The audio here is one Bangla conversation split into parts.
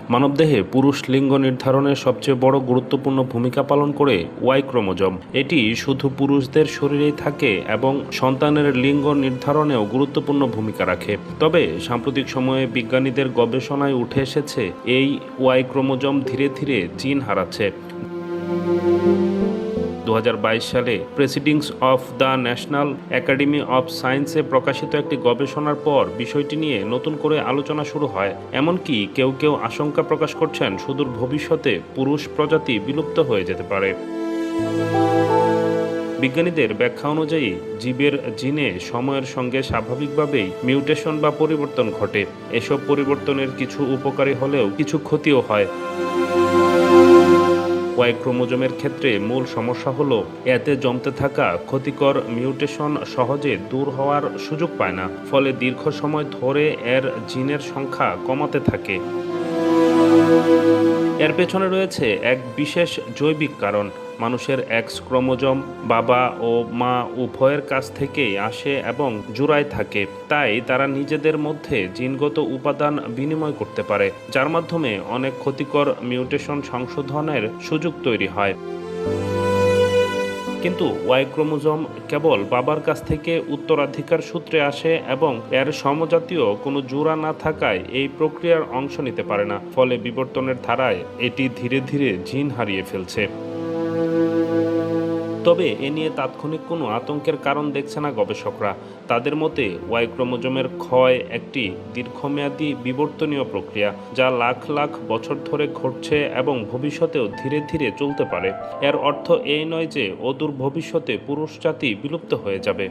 মানবদেহে পুরুষ লিঙ্গ নির্ধারণে সবচেয়ে বড় গুরুত্বপূর্ণ ভূমিকা পালন করে ওয়াই ক্রোমোজোম। এটি শুধু পুরুষদের শরীরেই থাকে এবং সন্তানের লিঙ্গ নির্ধারণেও গুরুত্বপূর্ণ ভূমিকা রাখে। তবে সাম্প্রতিক সময়ে বিজ্ঞানীদের গবেষণায় উঠে এসেছে এই ওয়াই ক্রোমোজোম ধীরে ধীরে জিন হারাচ্ছে। 2022 সালে proceedings of the national academy of সায়েন্সে প্রকাশিত একটি গবেষণার পর বিষয়টি নিয়ে নতুন করে আলোচনা শুরু হয়। এমনকি কেউ কেউ আশঙ্কা প্রকাশ করছেন সুদূর ভবিষ্যতে পুরুষ প্রজাতি বিলুপ্ত হয়ে যেতে পারে। বিজ্ঞানীদের ব্যাখ্যা অনুযায়ী জীবের জিনে সময়ের সঙ্গে স্বাভাবিকভাবেই মিউটেশন বা পরিবর্তন ঘটে। এসব পরিবর্তনের কিছু উপকারী হলেও কিছু ক্ষতিও হয়। ওয়াই ক্রোমোজোমের ক্ষেত্রে মূল সমস্যা হলো এতে জমতে থাকা ক্ষতিকর মিউটেশন সহজে দূর হওয়ার সুযোগ পায় না, ফলে দীর্ঘ সময় ধরে এর জিনের সংখ্যা কমাতে থাকে। এর পেছনে রয়েছে এক বিশেষ জৈবিক কারণ। মানুষের এক্স ক্রোমোজোম বাবা ও মা উভয়ের কাছ থেকেই আসে এবং জোড়ায় থাকে, তাই তারা নিজেদের মধ্যে জিনগত উপাদান বিনিময় করতে পারে, যার মাধ্যমে অনেক ক্ষতিকর মিউটেশন সংশোধনের সুযোগ তৈরি হয়। কিন্তু ওয়াই ক্রোমোজোম কেবল বাবার কাছ থেকে উত্তরাধিকার সূত্রে আসে এবং এর সমজাতীয় কোনো জোড়া না থাকায় এই প্রক্রিয়ার অংশ নিতে পারে না, ফলে বিবর্তনের ধারায় এটি ধীরে ধীরে জিন হারিয়ে ফেলছে। তবে এ নিয়ে তাৎক্ষণিক কোনো আতঙ্কের কারণ দেখছে না গবেষকরা। তাদের মতে ওয়াই ক্রোমোজোমের ক্ষয় একটি দীর্ঘমেয়াদী বিবর্তনীয় প্রক্রিয়া, যা লাখ লাখ বছর ধরে ঘটছে এবং ভবিষ্যতেও ধীরে ধীরে চলতে পারে। এর অর্থ এই নয় যে অদূর ভবিষ্যতে পুরুষ জাতি বিলুপ্ত হয়ে যাবে।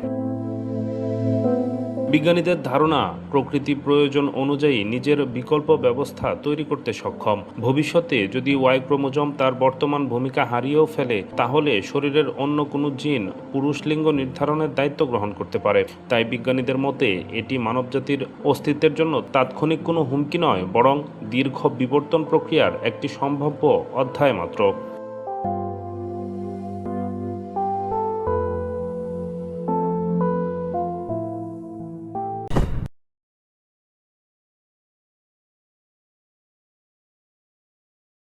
বিজ্ঞানীদের ধারণা, প্রকৃতি প্রয়োজন অনুযায়ী নিজের বিকল্প ব্যবস্থা তৈরি করতে সক্ষম। ভবিষ্যতে যদি ওয়াই ক্রোমোজোম তার বর্তমান ভূমিকা হারিয়েও ফেলে, তাহলে শরীরের অন্য কোনো জিন পুরুষ লিঙ্গ নির্ধারণের দায়িত্ব গ্রহণ করতে পারে। তাই বিজ্ঞানীদের মতে এটি মানবজাতির অস্তিত্বের জন্য তাৎক্ষণিক কোনো হুমকি নয়, বরং দীর্ঘ বিবর্তন প্রক্রিয়ার একটি সম্ভাব্য অধ্যায় মাত্র।